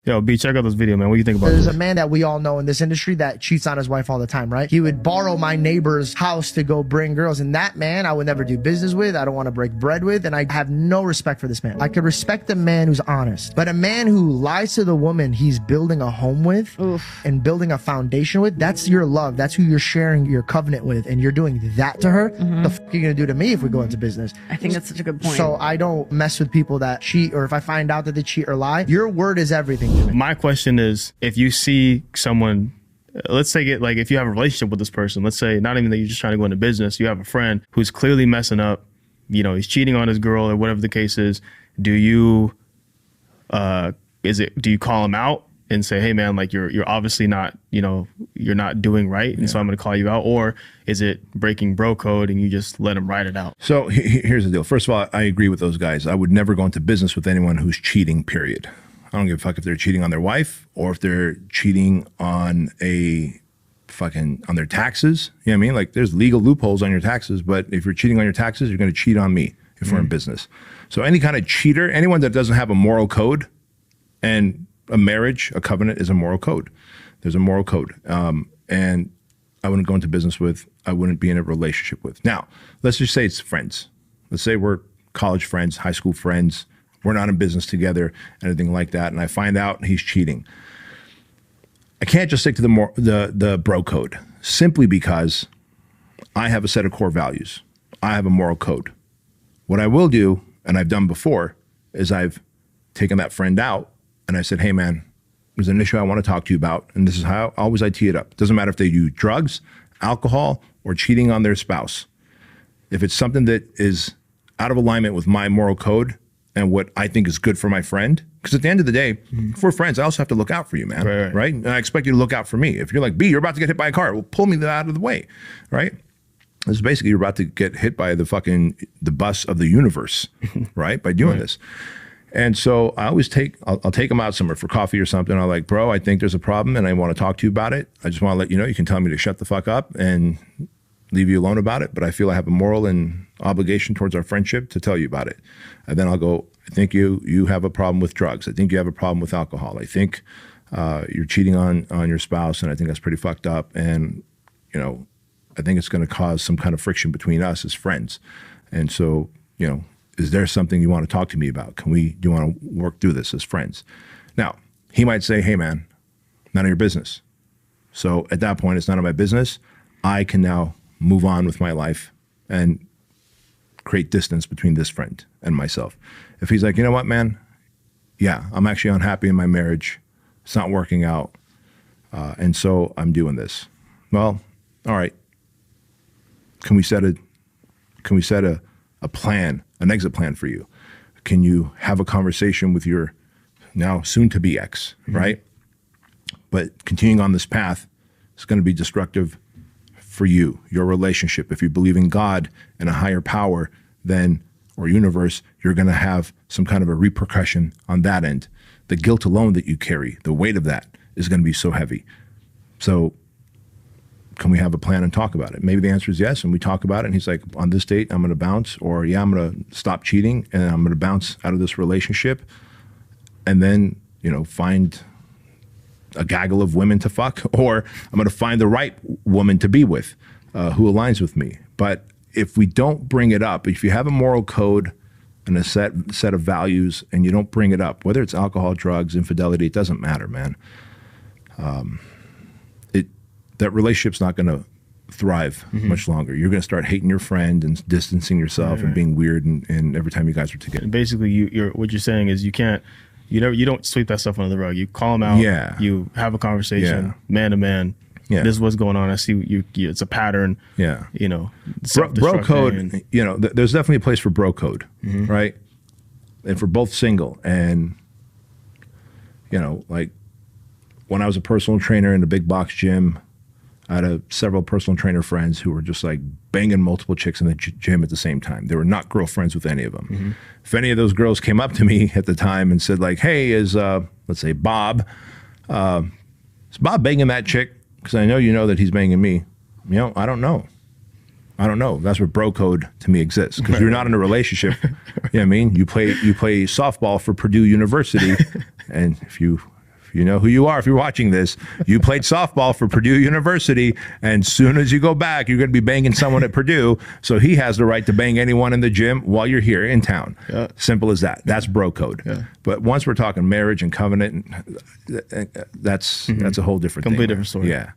Yo, B, check out this video, man. What do you think about There's this? a man that we all know in this industry that cheats on his wife all the time, right? He would borrow my neighbor's house to go bring girls, and that man I would never do business with. I don't want to break bread with, and I have no respect for this man. I could respect a man who's honest, but a man who lies to the woman he's building a home with and building a foundation with, that's your love. That's who you're sharing your covenant with, and you're doing that to her. The fuck are you gonna do to me if we go into business? I think that's such a good point. So I don't mess with people that cheat, or if I find out that they cheat or lie, your word is everything to me. My question is, if you see someone, let's say if you have a relationship with this person, let's say not even that you're just trying to go into business, you have a friend who's clearly messing up, you know, he's cheating on his girl or whatever the case is, do you call him out and say, hey man, like you're obviously not, you know, you're not doing right, and so I'm gonna call you out? Or is it breaking bro code and you just let him ride it out? So here's the deal. First of all, I agree with those guys. I would never go into business with anyone who's cheating, period. I don't give a fuck if they're cheating on their wife or if they're cheating on on their taxes. You know what I mean? Like, there's legal loopholes on your taxes, but if you're cheating on your taxes, you're going to cheat on me if we're in business. So any kind of cheater, anyone that doesn't have a moral code, and a marriage, a covenant is a moral code. There's a moral code. And I wouldn't go into business with, I wouldn't be in a relationship with. Now, let's just say it's friends. Let's say we're college friends, high school friends. We're not in business together, anything like that, and I find out he's cheating. I can't just stick to the bro code, simply because I have a set of core values. I have a moral code. What I will do, and I've done before, is I've taken that friend out and I said, hey man, there's an issue I want to talk to you about, and this is how always I tee it up. It doesn't matter if they do drugs, alcohol, or cheating on their spouse. If it's something that is out of alignment with my moral code and what I think is good for my friend, because at the end of the day, if we're friends, I also have to look out for you, man, right? And I expect you to look out for me. If you're like, B, you're about to get hit by a car, well, pull me out of the way, right? This is basically, you're about to get hit by the bus of the universe, right? By doing this. And so I always I'll take them out somewhere for coffee or something. I'm like, bro, I think there's a problem and I want to talk to you about it. I just want to let you know, you can tell me to shut the fuck up and leave you alone about it, but I feel I have a moral and obligation towards our friendship to tell you about it. And then I'll go, I think you have a problem with drugs. I think you have a problem with alcohol. I think you're cheating on your spouse, and I think that's pretty fucked up. And, you know, I think it's going to cause some kind of friction between us as friends. And so, you know, is there something you want to talk to me about? Do you want to work through this as friends? Now, he might say, hey man, none of your business. So at that point, it's none of my business. I can now move on with my life and create distance between this friend and myself. If he's like, you know what, man? Yeah, I'm actually unhappy in my marriage. It's not working out. And so I'm doing this. Well, all right. Can we set a plan, an exit plan for you? Can you have a conversation with your now soon-to-be ex, right? But continuing on this path is going to be destructive for you, your relationship. If you believe in God and a higher power or universe, you're going to have some kind of a repercussion on that end. The guilt alone that you carry, the weight of that is going to be so heavy. So can we have a plan and talk about it? Maybe the answer is yes, and we talk about it, and he's like, on this date, I'm going to bounce, or yeah, I'm going to stop cheating, and I'm going to bounce out of this relationship, and then, you know, find a gaggle of women to fuck, or I'm going to find the right woman to be with who aligns with me. But if we don't bring it up, if you have a moral code and a set of values and you don't bring it up, whether it's alcohol, drugs, infidelity, it doesn't matter, man. That relationship's not going to thrive much longer. You're going to start hating your friend and distancing yourself and being weird and every time you guys are together. And basically, what you're saying is you don't sweep that stuff under the rug. You call them out. Yeah. You have a conversation, man to man. Yeah. This is what's going on. I see it's a pattern. Yeah. You know, bro code. You know, there's definitely a place for bro code, right? And for both single and, you know, like when I was a personal trainer in a big box gym, I had several personal trainer friends who were just like banging multiple chicks in the gym at the same time. They were not girlfriends with any of them. If any of those girls came up to me at the time and said like, hey, is, let's say Bob, is Bob banging that chick? Because I know you know that he's banging me. You know, I don't know. I don't know. That's where bro code to me exists. Because you're not in a relationship. You know what I mean? You play softball for Purdue University. And if you You know who you are if you're watching this. You played softball for Purdue University, and soon as you go back, you're going to be banging someone at Purdue. So he has the right to bang anyone in the gym while you're here in town. Yeah. Simple as that. That's bro code. Yeah. But once we're talking marriage and covenant, that's a whole different thing. Completely different story. Yeah.